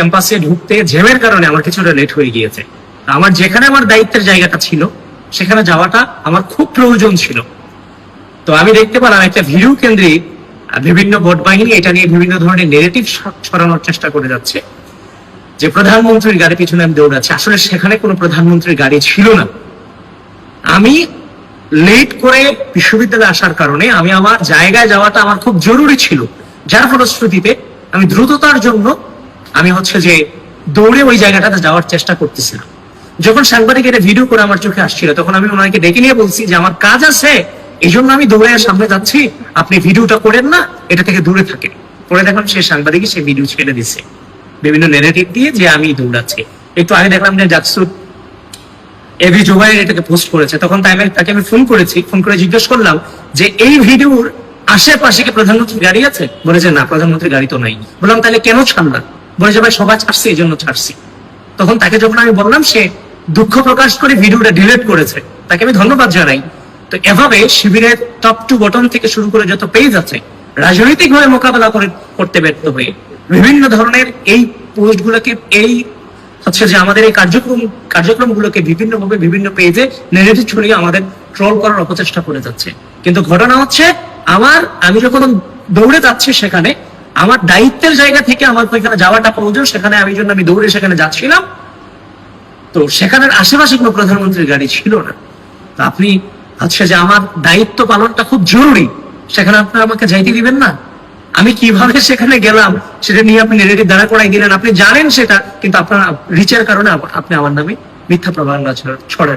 ক্যাম্পাসে ঢুকতে জ্যামের কারণে আমার কিছুটা লেট হয়ে গিয়েছে। আমার যেখানে আমার দায়িত্বের জায়গাটা ছিল সেখানে যাওয়াটা আমার খুব প্রয়োজন ছিল। তো আমি দেখতে পেলাম একটা ভিডিও কেন্দ্রিক বিভিন্ন ভোট বাহিনী এটা নিয়ে বিভিন্ন ধরনের নেগেটিভ ছড়ানোর চেষ্টা করে যাচ্ছে যে প্রধানমন্ত্রীর গাড়ি পিছনে আমি দৌড়াচ্ছি। আসলে সেখানে কোনো প্রধানমন্ত্রীর গাড়ি ছিল না। আমি লেট করে বিশ্ববিদ্যালয়ে আসার কারণে আমি আমার জায়গায় যাওয়াটা আমার খুব জরুরি ছিল, যার ফলশ্রুতিতে আমি দ্রুততার জন্য আমি যে দৌড়ে ওই জায়গাটাতে যাওয়ার চেষ্টা করতেছিলাম। যখন সাংবাদিক এটা ভিডিও করে আমার চোখে আসছিল তখন আমি ওনাকে ডেকে নিয়ে বলছি যে আমার কাজ আছে, এই জন্য আমি দৌড়ে সামনে যাচ্ছি, আপনি ভিডিওটা করেন না, এটা থেকে দূরে থাকেন। পরে দেখলাম সে সাংবাদিকই সে ভিডিও ছেড়ে দিচ্ছে বিভিন্ন নেগেটিভ দিয়ে যে আমি দৌড়াচ্ছি। একটু আগে দেখলাম যে জাকসুর এবি জোবাইর এটাকে পোস্ট করেছে, তখন তাকে আমি ফোন করেছি, ফোন করে জিজ্ঞেস করলাম যে এই ভিডিওর আশেপাশে কি প্রধানমন্ত্রীর গাড়ি আছে? বলেছে না, প্রধানমন্ত্রীর গাড়ি তো নাই। বললাম তাহলে কেন ছাড়লাম? বলেছে ভাই সবাই ছাড়ছে এই জন্য ছাড়ছি। তখন তাকে যখন আমি বললাম সে দুঃখ প্রকাশ করে ভিডিওটা ডিলিট করেছে, তাকে আমি ধন্যবাদ জানাই। তো এভাবে শিবিরের টপ টু বটম থেকে শুরু করে যত পেজ আছে রাজনৈতিক ভাবে মোকাবেলা করতে ব্যর্থ হয়ে বিভিন্ন ধরনের এই পোস্ট গুলোকে এই যে আমাদের এই কার্যক্রমগুলোকে বিভিন্ন ভাবে বিভিন্ন পেজে নেগেটিভ ছড়িয়ে আমাদের ট্রল করার অপচেষ্টা করে যাচ্ছে। কিন্তু ঘটনা আমি যখন দৌড়ে যাচ্ছি সেখানে আমার দায়িত্বের জায়গা থেকে আমার ওইখানে যাওয়াটা প্রয়োজন, সেখানে আমি দৌড়ে সেখানে যাচ্ছিলাম। তো সেখানের আশেপাশে কোনো প্রধানমন্ত্রীর গাড়ি ছিল না। তো আপনি যে আমার দায়িত্ব পালনটা খুব জরুরি, সেখানে আপনারা আমাকে যাইতে দিবেন না? আমি কিভাবে সেখানে গেলাম সেটা নিয়ে আপনি নেগেটিভ দাঁড়া করাই দিলেন। আপনি জানেন সেটা, কিন্তু আপনার রিচের কারণে আপনি আমার নামে মিথ্যা প্রভাব ছড়াচ্ছেন।